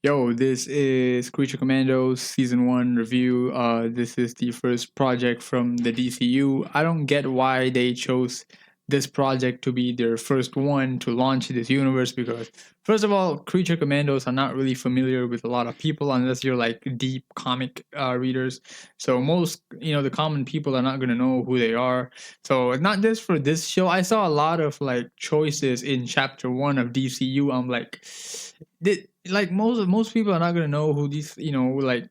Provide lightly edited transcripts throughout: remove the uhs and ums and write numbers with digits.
Yo, this is Creature Commandos Season 1 review. This is the first project from the DCU. I don't get why they chose this project to be their first one to launch this universe because, first of all, Creature Commandos are not really familiar with a lot of people unless you're like deep comic readers. So, most, the common people are not going to know who they are. So, not just for this show, I saw a lot of like choices in Chapter 1 of DCU. I'm like, like most people are not gonna know who these like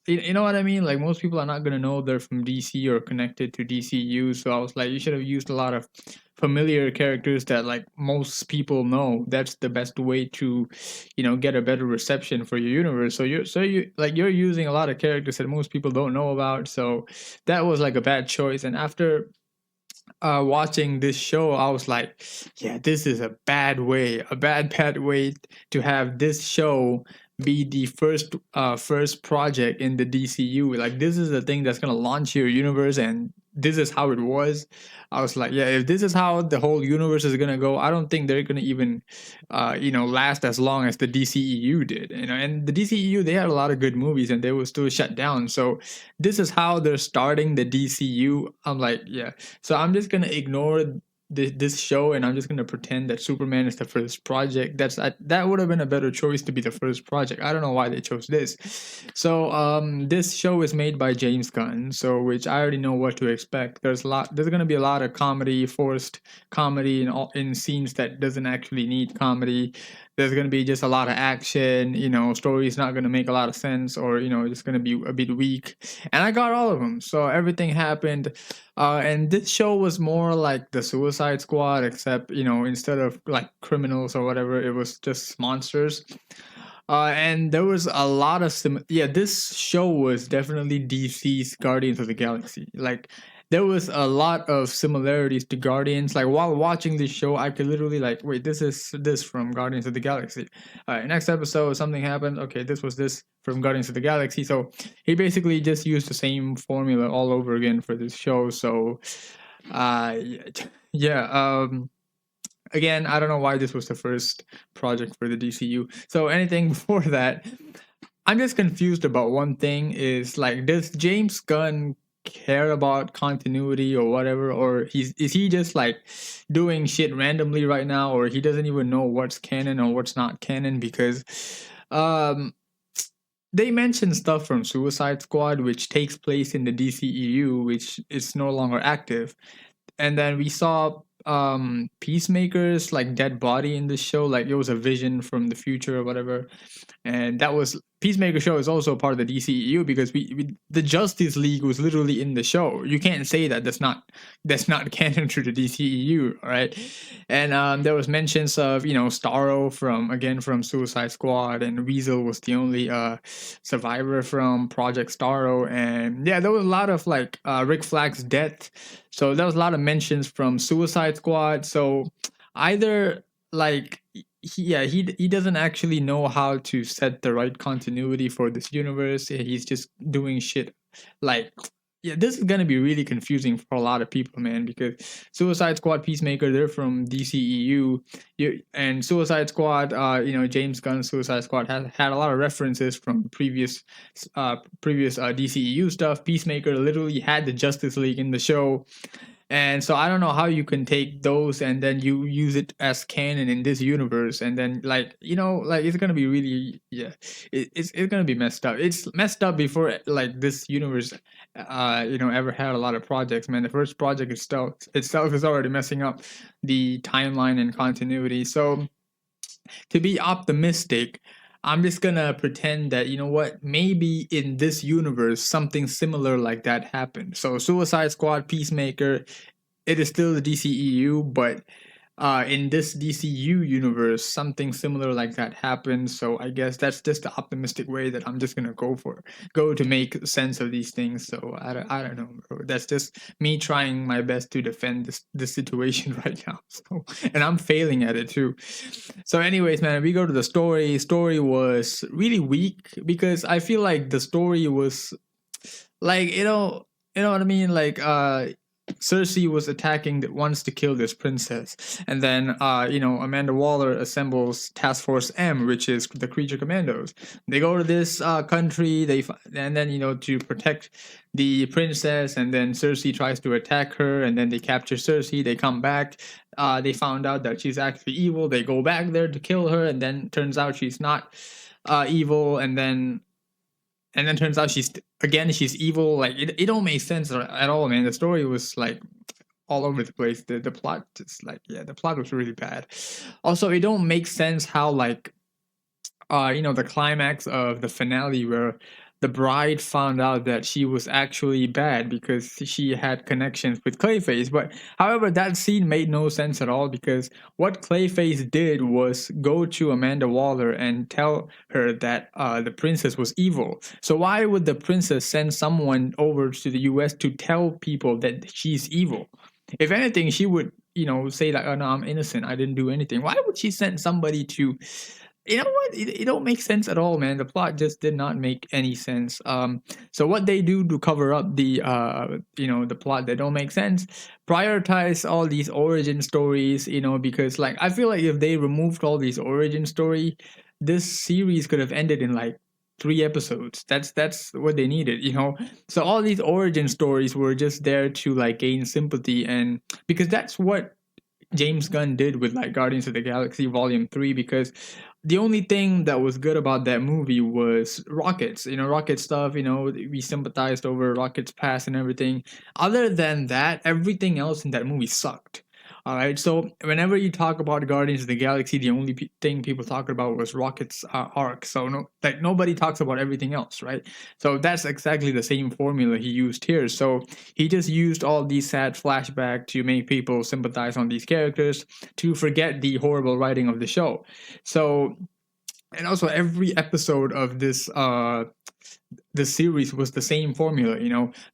you know what I mean, like most people are not gonna know they're from DC or connected to DCU. So I was like, you should have used a lot of familiar characters that like most people know. That's the best way to get a better reception for your universe. So you're using a lot of characters that most people don't know about. So that was like a bad choice. And after watching this show, I was like, yeah, this is a bad way, bad way to have this show be the first project in the DCU. Like this is the thing that's gonna launch your universe, and this is how it was. I was like, yeah, if this is how the whole universe is gonna go, I don't think they're gonna even, last as long as the DCEU did. And the DCEU, they had a lot of good movies, and they were still shut down. So this is how they're starting the DCU. I'm like, yeah, so I'm just gonna ignore this show, and I'm just gonna pretend that Superman is the first project. That would have been a better choice to be the first project. I don't know why they chose this. So this show is made by James Gunn, so which I already know what to expect. There's gonna be a lot of comedy, forced comedy in scenes that doesn't actually need comedy. There's gonna be just a lot of action. Story's not gonna make a lot of sense, or just gonna be a bit weak. And I got all of them. So everything happened. And this show was more like the Suicide Squad, except instead of like criminals or whatever, it was just monsters. And there was a lot of yeah, this show was definitely DC's Guardians of the Galaxy. Like there was a lot of similarities to Guardians. Like while watching this show, I could literally like, wait, this is this from Guardians of the Galaxy. All right, next episode, something happened. Okay, this was this from Guardians of the Galaxy. So he basically just used the same formula all over again for this show. So, uh, yeah. Again, I don't know why this was the first project for the DCU. So anything before that, I'm just confused about one thing. Is like, does James Gunn care about continuity or whatever, or is he just like doing shit randomly right now, or he doesn't even know what's canon or what's not canon? Because um they mentioned stuff from Suicide Squad, which takes place in the DCEU, which is no longer active. And then we saw Peacemaker's like dead body in this show, like it was a vision from the future or whatever. And that was Peacemaker show is also part of the DCEU because we the Justice League was literally in the show. You can't say that that's not canon to the DCEU, right? And there was mentions of Starro from Suicide Squad, and Weasel was the only survivor from Project Starro, and yeah, there was a lot of like Rick Flagg's death. So there was a lot of mentions from Suicide Squad. So either like he doesn't actually know how to set the right continuity for this universe. He's just doing shit like, yeah, this is gonna be really confusing for a lot of people, man, because Suicide Squad, Peacemaker, they're from DCEU. And Suicide Squad, James Gunn's Suicide Squad has had a lot of references from previous DCEU stuff. Peacemaker literally had the Justice League in the show, and so I don't know how you can take those and then you use it as canon in this universe, and then like it's gonna be really, yeah, it's gonna be messed up. It's messed up before like this universe, ever had a lot of projects. Man, the first project itself is already messing up the timeline and continuity. So to be optimistic, I'm just gonna pretend that what, maybe in this universe something similar like that happened. So Suicide Squad, Peacemaker, it is still the DCEU, but in this DCU universe, something similar like that happened. So I guess that's just the optimistic way that I'm just gonna go to make sense of these things. So I don't know, bro. That's just me trying my best to defend this situation right now. So, and I'm failing at it too. So, anyways, man, we go to the story. Story was really weak because I feel like the story was like, you know what I mean, like Cersei was attacking wants to kill this princess, and then Amanda Waller assembles Task Force M, which is the Creature Commandos. They go to this country, and then to protect the princess, and then Cersei tries to attack her, and then they capture Cersei. They come back. They found out that she's actually evil. They go back there to kill her, and then turns out she's not evil, and then turns out she's evil. Like it don't make sense at all, man. The story was like all over the place. The plot is like, the plot was really bad. Also, it don't make sense how like the climax of the finale where the bride found out that she was actually bad because she had connections with Clayface. But however, that scene made no sense at all, because what Clayface did was go to Amanda Waller and tell her that the princess was evil. So why would the princess send someone over to the US to tell people that she's evil? If anything, she would, say like, "Oh no, I'm innocent. I didn't do anything." Why would she send somebody to? You know what? It don't make sense at all, man. The plot just did not make any sense. So what they do to cover up the plot that don't make sense, prioritize all these origin stories, because like I feel like if they removed all these origin story, this series could have ended in like 3 episodes. That's what they needed. So all these origin stories were just there to like gain sympathy, and because that's what James Gunn did with like Guardians of the Galaxy Volume 3, because the only thing that was good about that movie was Rockets. Rocket stuff, we sympathized over Rocket's past and everything. Other than that, everything else in that movie sucked. All right, so whenever you talk about Guardians of the Galaxy, the only thing people talked about was Rocket's arc. So nobody talks about everything else, right? So that's exactly the same formula he used here. So he just used all these sad flashbacks to make people sympathize on these characters, to forget the horrible writing of the show. So, and also every episode of this series was the same formula.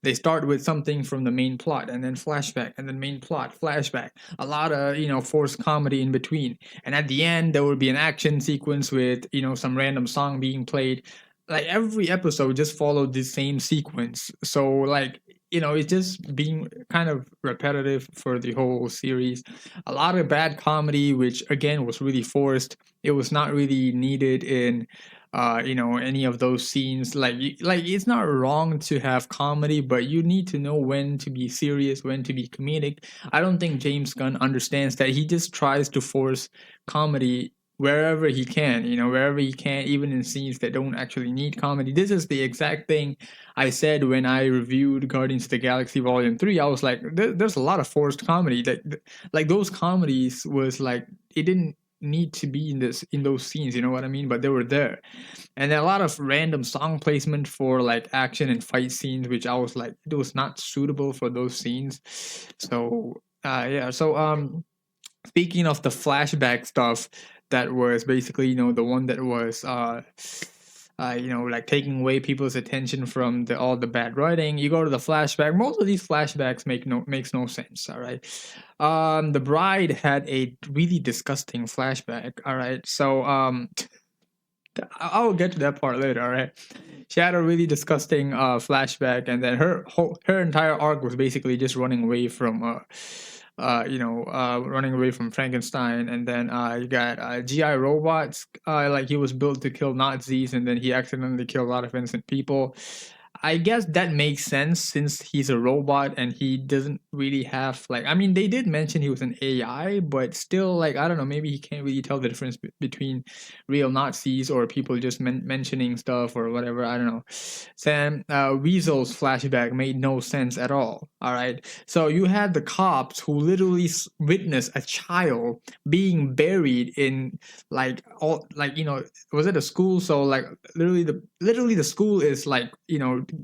They start with something from the main plot, and then flashback, and then main plot, flashback, a lot of forced comedy in between, and at the end there would be an action sequence with some random song being played. Like every episode just followed the same sequence, so like it's just being kind of repetitive for the whole series. A lot of bad comedy, which again was really forced. It was not really needed in any of those scenes. Like it's not wrong to have comedy, but you need to know when to be serious, when to be comedic. I don't think James Gunn understands that. He just tries to force comedy wherever he can, even in scenes that don't actually need comedy. This is the exact thing I said when I reviewed Guardians of the Galaxy Volume 3. I was like, there's a lot of forced comedy. Like those comedies was like, it didn't need to be in those scenes, you know what I mean? But they were there. And then a lot of random song placement for like action and fight scenes, which I was like, it was not suitable for those scenes. So speaking of the flashback stuff, that was basically the one that was like taking away people's attention from all the bad writing. You go to the flashback. Most of these flashbacks makes no sense. All right. The bride had a really disgusting flashback. All right. So I'll get to that part later. All right. She had a really disgusting flashback, and then her entire arc was basically just running away from running away from Frankenstein. And then you got GI robots. Like he was built to kill Nazis, and then he accidentally killed a lot of innocent people. I guess that makes sense since he's a robot and he doesn't really have like. I mean, they did mention he was an AI, but still, like I don't know. Maybe he can't really tell the difference between real Nazis or people just mentioning stuff or whatever. I don't know. Sam Weasel's flashback made no sense at all. All right, so you had the cops who literally witnessed a child being buried in like all like was it a school? So like literally the school is like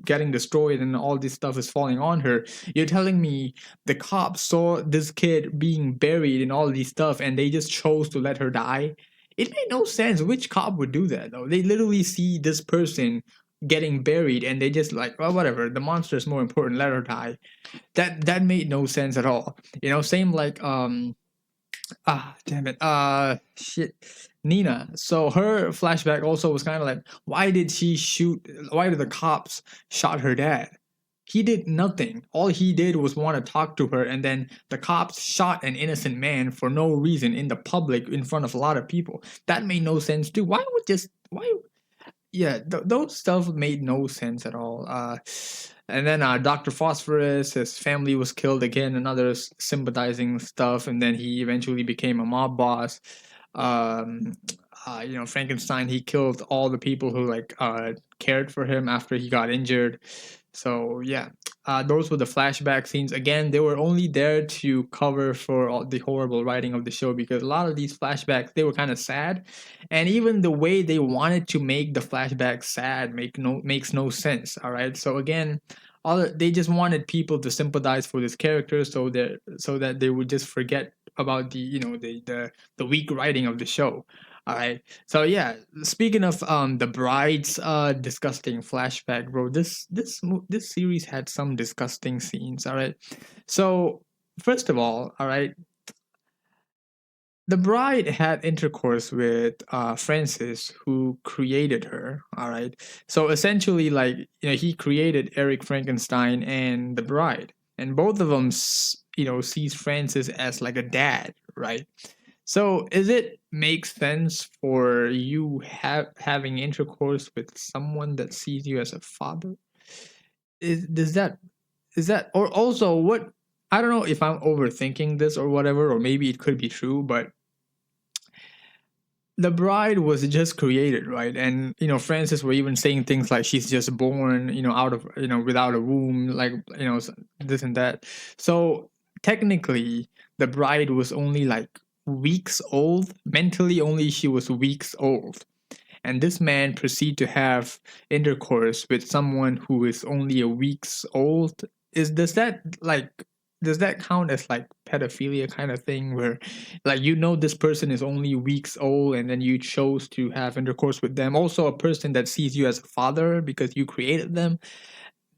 getting destroyed and all this stuff is falling on her. You're telling me the cops saw this kid being buried in all these stuff and they just chose to let her die? It made no sense. Which cop would do that though? They literally see this person getting buried and they just like, well, whatever, the monster is more important, let her die. That made no sense at all. Same like damn it. Shit. Nina. So her flashback also was kind of like, why did the cops shot her dad? He did nothing. All he did was want to talk to her, and then the cops shot an innocent man for no reason in the public in front of a lot of people. That made no sense too. Why would just why yeah, those stuff made no sense at all. And then Dr. Phosphorus, his family was killed again, another sympathizing stuff, and then he eventually became a mob boss. Um, Frankenstein, he killed all the people who cared for him after he got injured. So yeah, those were the flashback scenes. Again, they were only there to cover for all the horrible writing of the show, because a lot of these flashbacks, they were kind of sad, and even the way they wanted to make the flashback sad makes no sense. All right, so again, they just wanted people to sympathize for this character, so that they would just forget about the weak writing of the show. All right. So yeah, speaking of the bride's disgusting flashback, bro. This series had some disgusting scenes. All right. So first of all right, the bride had intercourse with Francis, who created her. All right. So essentially, he created Eric Frankenstein and the bride, and both of them, sees Francis as like a dad, right? So, is it makes sense for you having intercourse with someone that sees you as a father? Does that is that or also what? I don't know if I'm overthinking this or whatever, or maybe it could be true, but the bride was just created, right? And Francis were even saying things like she's just born, out of without a womb, this and that. So technically, the bride was only like weeks old. Mentally, only she was weeks old, and this man proceed to have intercourse with someone who is only a weeks old. Is does that count as like pedophilia kind of thing, where this person is only weeks old and then you chose to have intercourse with them, also a person that sees you as a father because you created them?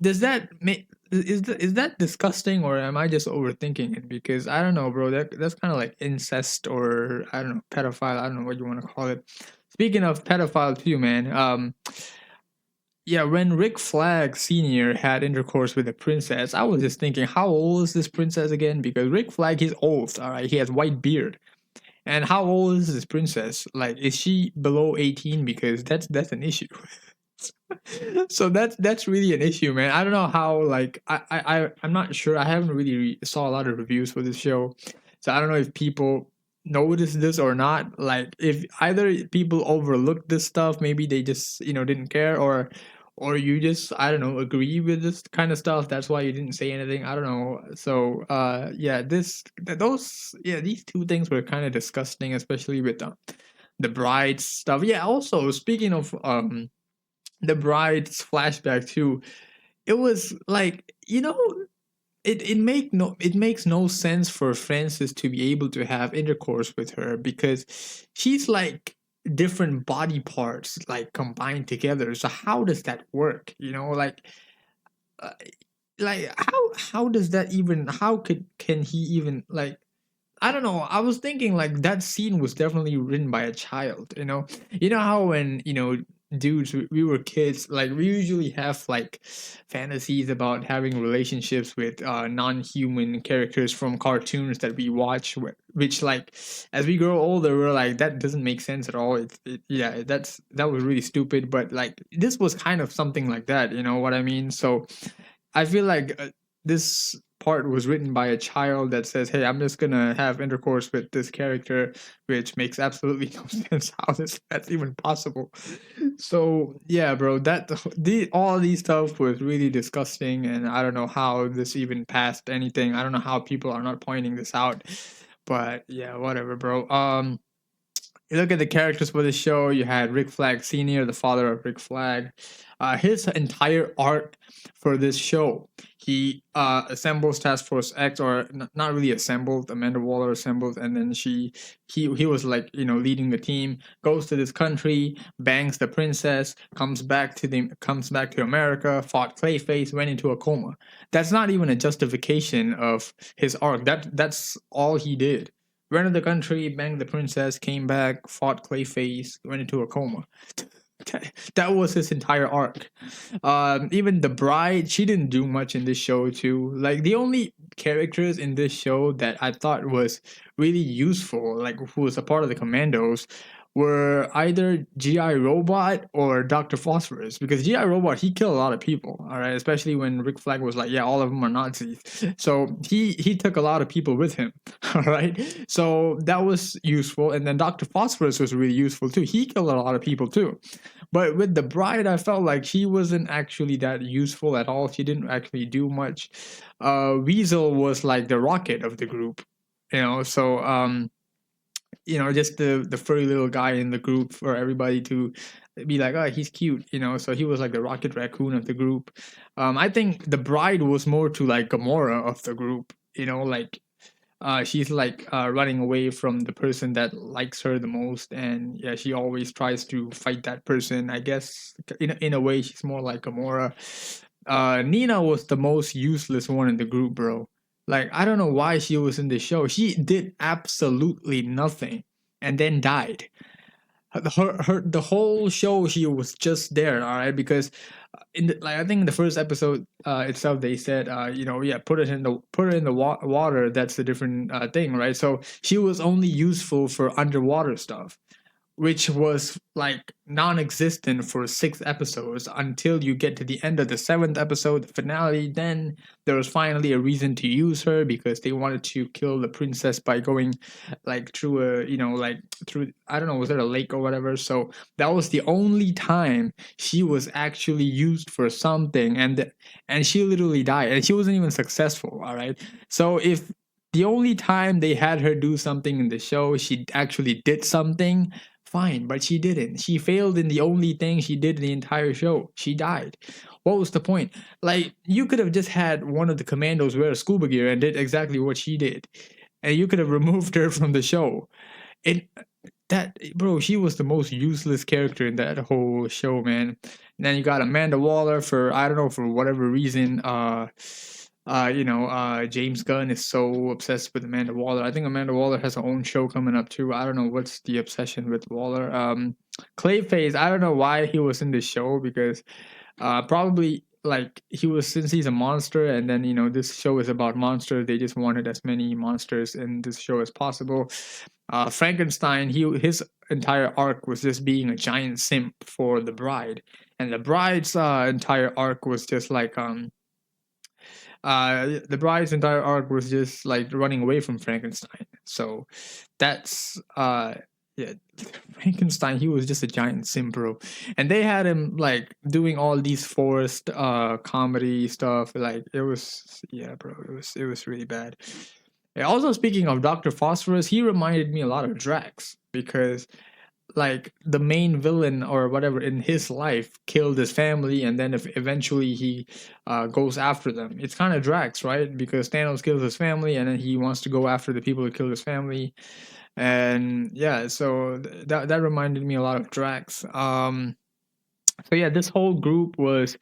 Does that make is that disgusting, or am I just overthinking it? Because I don't know, bro. That's kind of like incest, or I don't know, pedophile. I don't know what you want to call it. Speaking of pedophile too, man. Yeah, when Rick Flag Senior had intercourse with the princess, I was just thinking, how old is this princess again? Because Rick Flag, he's old. All right, he has white beard. And how old is this princess? Like, is she below 18? Because that's an issue. So that's really an issue, man. I don't know how. I'm not sure. I haven't really saw a lot of reviews for this show, so I don't know if people notice this or not. Like, if either people overlooked this stuff, maybe they just didn't care, or you just, I don't know, agree with this kind of stuff. That's why you didn't say anything. I don't know. So yeah, these two things were kind of disgusting, especially with the bride stuff. Yeah. Also, speaking of the bride's flashback too, it was like, it makes no sense for Francis to be able to have intercourse with her, because she's like different body parts like combined together. So how does that work? Uh, how does that even, how can he even, like, I don't know. I was thinking like that scene was definitely written by a child. How when dudes, we were kids, like we usually have like fantasies about having relationships with non-human characters from cartoons that we watch, which, like, as we grow older, we're like, that doesn't make sense at all. Yeah, that was really stupid. But like this was kind of something like that. You know what I mean? So I feel like this part was written by a child that says, "Hey, I'm just gonna have intercourse with this character," which makes absolutely no sense. How that's even possible? So yeah, bro, all these stuff was really disgusting, and I don't know how this even passed anything. I don't know how people are not pointing this out, but yeah, whatever, bro. You look at the characters for the show. You had Rick Flag Senior, the father of Rick Flag. His entire arc for this show, he assembles Task Force X, or not really assembled. Amanda Waller assembled, and then he was like leading the team. Goes to this country, bangs the princess, comes back to America, fought Clayface, went into a coma. That's not even a justification of his arc. That's all he did. Rented the country, banged the princess, came back, fought Clayface, went into a coma. That was his entire arc. Even the bride, she didn't do much in this show too. Like the only characters in this show that I thought was really useful, like who was a part of the Commandos, were either GI Robot or Dr. Phosphorus. Because GI Robot, he killed a lot of people, all right, especially when Rick Flag was like, yeah, all of them are Nazis. So he took a lot of people with him, all right. So that was useful, and then Dr. Phosphorus was really useful too. He killed a lot of people too. But with the bride, I felt like she wasn't actually that useful at all. She didn't actually do much. Weasel was like the rocket of the group, just the furry little guy in the group for everybody to be like, oh, he's cute, So he was like the rocket raccoon of the group. I think the bride was more to like Gamora of the group, like she's like running away from the person that likes her the most, and yeah, she always tries to fight that person. I guess in a way, she's more like Gamora. Nina was the most useless one in the group, bro. Like I don't know why she was in the show. She did absolutely nothing, and then died. The whole show she was just there, all right, because I think in the first episode itself they said yeah, put it in the water. That's a different thing, right? So she was only useful for underwater stuff, which was like non-existent for 6 episodes until you get to the end of the 7th episode, the finale. Then there was finally a reason to use her because they wanted to kill the princess by going like through through, I don't know, was there a lake or whatever. So that was the only time she was actually used for something, and she literally died, and she wasn't even successful. All right, so if the only time they had her do something in the show, she actually did something, fine, but she didn't. She failed in the only thing she did in the entire show. She died. What was the point? Like, you could have just had one of the commandos wear scuba gear and did exactly what she did. And you could have removed her from the show. It that bro, she was the most useless character in that whole show, man. And then you got Amanda Waller for, I don't know, for whatever reason. James Gunn is so obsessed with Amanda Waller. I think Amanda Waller has her own show coming up too. I don't know what's the obsession with Waller. Clayface, I don't know why he was in this show, because probably like he was, since he's a monster, and then this show is about monsters. They just wanted as many monsters in this show as possible. Frankenstein, his entire arc was just being a giant simp for the bride, and the bride's entire arc was just like the bride's entire arc was just like running away from Frankenstein. So that's yeah, Frankenstein, he was just a giant simp, bro. And they had him like doing all these forced comedy stuff. Like it was, yeah, bro, it was really bad. Yeah, also, speaking of Dr. Phosphorus, he reminded me a lot of Drax, because like the main villain or whatever in his life killed his family, and then if eventually he goes after them. It's kind of Drax, right? Because Thanos kills his family, and then he wants to go after the people who killed his family. And yeah, so that reminded me a lot of Drax. So yeah, this whole group was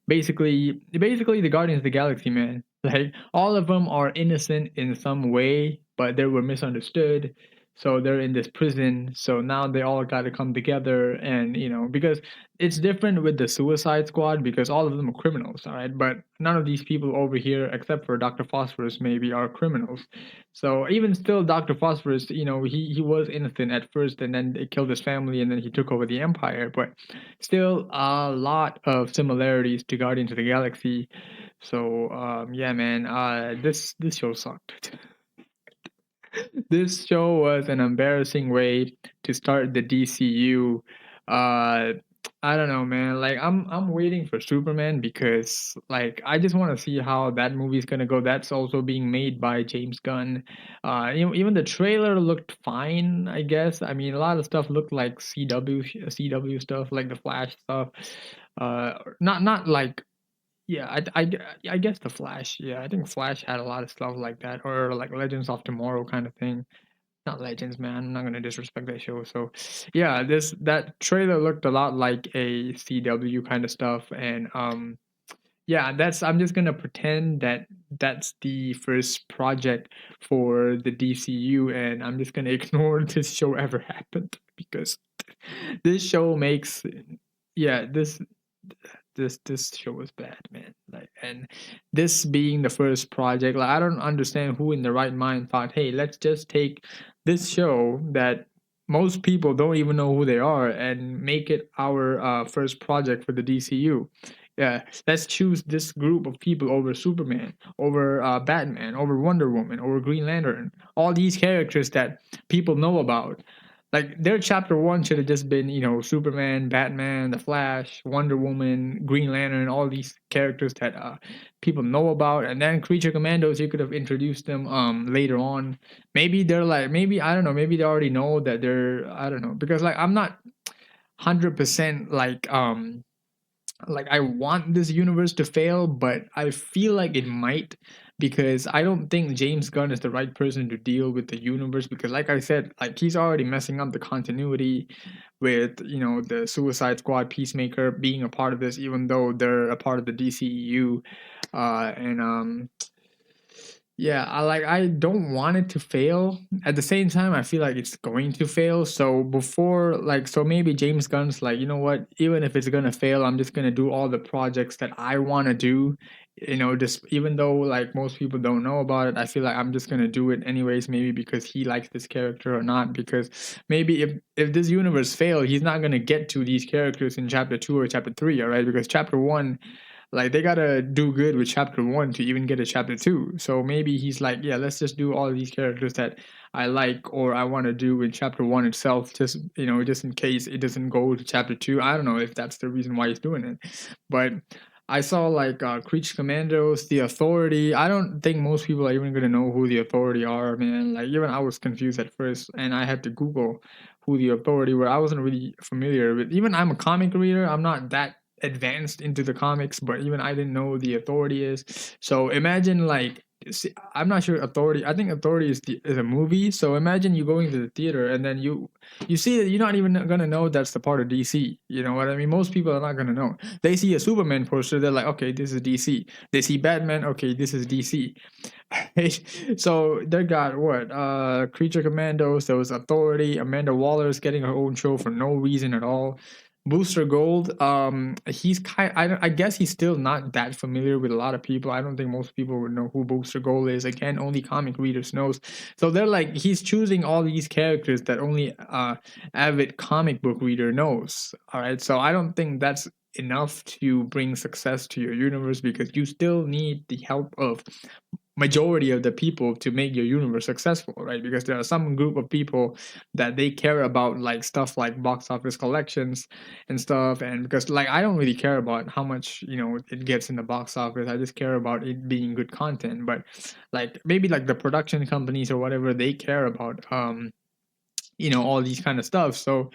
basically the Guardians of the Galaxy, man. Like all of them are innocent in some way, but they were misunderstood. So they're in this prison. So now they all got to come together, and because it's different with the Suicide Squad, because all of them are criminals, all right. But none of these people over here, except for Doctor Phosphorus, maybe, are criminals. So even still, Doctor Phosphorus, he was innocent at first, and then they killed his family, and then he took over the Empire. But still, a lot of similarities to Guardians of the Galaxy. So yeah, man, this show sucked. This show was an embarrassing way to start the DCU. Uh, I don't know, man. Like I'm waiting for Superman, because like I just want to see how that movie's gonna go. That's also being made by James Gunn. Even the trailer looked fine, I guess. I mean, a lot of stuff looked like CW stuff, like the Flash stuff. Not like, yeah, I guess the Flash. Yeah, I think Flash had a lot of stuff like that, or like Legends of Tomorrow kind of thing. Not Legends, man. I'm not gonna disrespect that show. So, yeah, that trailer looked a lot like a CW kind of stuff, and yeah, that's I'm just gonna pretend that that's the first project for the DCU, and I'm just gonna ignore this show ever happened, because this show makes, yeah, this show was bad, man. Like, and this being the first project, like I don't understand who in the right mind thought, hey, let's just take this show that most people don't even know who they are and make it our first project for the DCU. Yeah, let's choose this group of people over Superman, over Batman, over Wonder Woman, over Green Lantern. All these characters that people know about. Like their chapter one should have just been, Superman, Batman, the Flash, Wonder Woman, Green Lantern, all these characters that people know about, and then Creature Commandos. You could have introduced them later on. Maybe they're like, maybe I don't know, maybe they already know that they're, I don't know, because like I'm not 100% like I want this universe to fail, but I feel like it might, because I don't think James Gunn is the right person to deal with the universe, because like I said, like he's already messing up the continuity with, the Suicide Squad, Peacemaker being a part of this, even though they're a part of the DCEU. And Yeah, I don't want it to fail. At the same time, I feel like it's going to fail. So before, like, so maybe James Gunn's like, you know what? Even if it's gonna fail, I'm just gonna do all the projects that I want to do. Just even though like most people don't know about it, I feel like I'm just gonna do it anyways. Maybe because he likes this character or not. Because maybe if this universe fails, he's not gonna get to these characters in chapter 2 or chapter 3. All right, because chapter 1, like they gotta do good with chapter 1 to even get to chapter 2. So maybe he's like, yeah, let's just do all these characters that I like or I want to do in chapter 1 itself, just just in case it doesn't go to chapter 2. I don't know if that's the reason why he's doing it, but I saw like Creature Commandos, The Authority. I don't think most people are even gonna know who The Authority are, man. Like even I was confused at first, and I had to Google who The Authority were. I wasn't really familiar with. Even I'm a comic reader. I'm not that advanced into the comics, but even I didn't know the Authority is. So imagine like, I'm not sure Authority. I think Authority is a movie. So imagine you going to the theater and then you see that you're not even gonna know that's the part of DC. You know what I mean? Most people are not gonna know. They see a Superman poster, they're like, okay, this is DC. They see Batman, okay, this is DC. So they got what? Creature Commandos, there was Authority, Amanda Waller is getting her own show for no reason at all. Booster Gold, he's I guess he's still not that familiar with a lot of people. I don't think most people would know who Booster Gold is. Again, only comic readers knows. So they're like, he's choosing all these characters that only avid comic book reader knows. All right, so I don't think that's enough to bring success to your universe, because you still need the help of majority of the people to make your universe successful, right? Because there are some group of people that they care about like stuff like box office collections and stuff, and because like I don't really care about how much it gets in the box office. I just care about it being good content. But like maybe like the production companies or whatever, they care about all these kind of stuff. So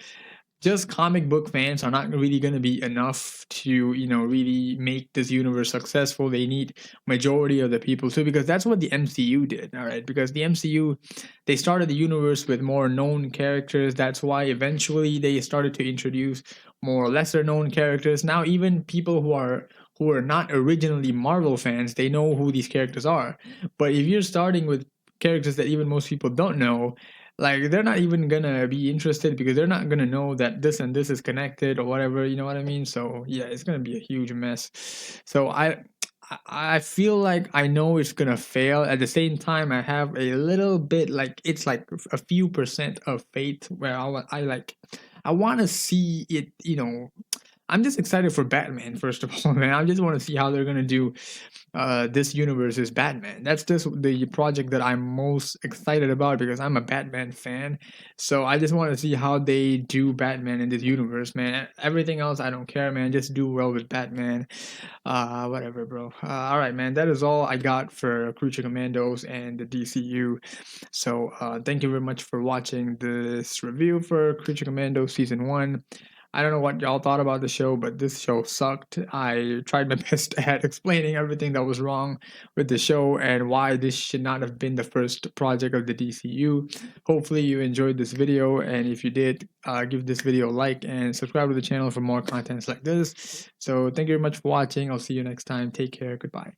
just comic book fans are not really going to be enough to really make this universe successful. They need majority of the people too, because that's what the MCU did. All right, because the MCU, they started the universe with more known characters. That's why eventually they started to introduce more lesser known characters. Now even people who are not originally Marvel fans, they know who these characters are. But if you're starting with characters that even most people don't know, like they're not even gonna be interested, because they're not gonna know that this and this is connected or whatever. You know what I mean? So yeah, it's gonna be a huge mess. So I feel like I know it's gonna fail. At the same time, I have a little bit, like it's like a few percent of faith where I want to see it. I'm just excited for Batman, first of all, man. I just want to see how they're gonna do this universe is Batman. That's just the project that I'm most excited about, because I'm a Batman fan. So I just want to see how they do Batman in this universe, man. Everything else I don't care, man. Just do well with Batman. Whatever, bro. All right, man. That is all I got for Creature Commandos and the DCU. So thank you very much for watching this review for Creature Commandos Season 1. I don't know what y'all thought about the show, but this show sucked. I tried my best at explaining everything that was wrong with the show and why this should not have been the first project of the DCU. Hopefully you enjoyed this video, and if you did, give this video a like and subscribe to the channel for more contents like this. So thank you very much for watching. I'll see you next time. Take care. Goodbye.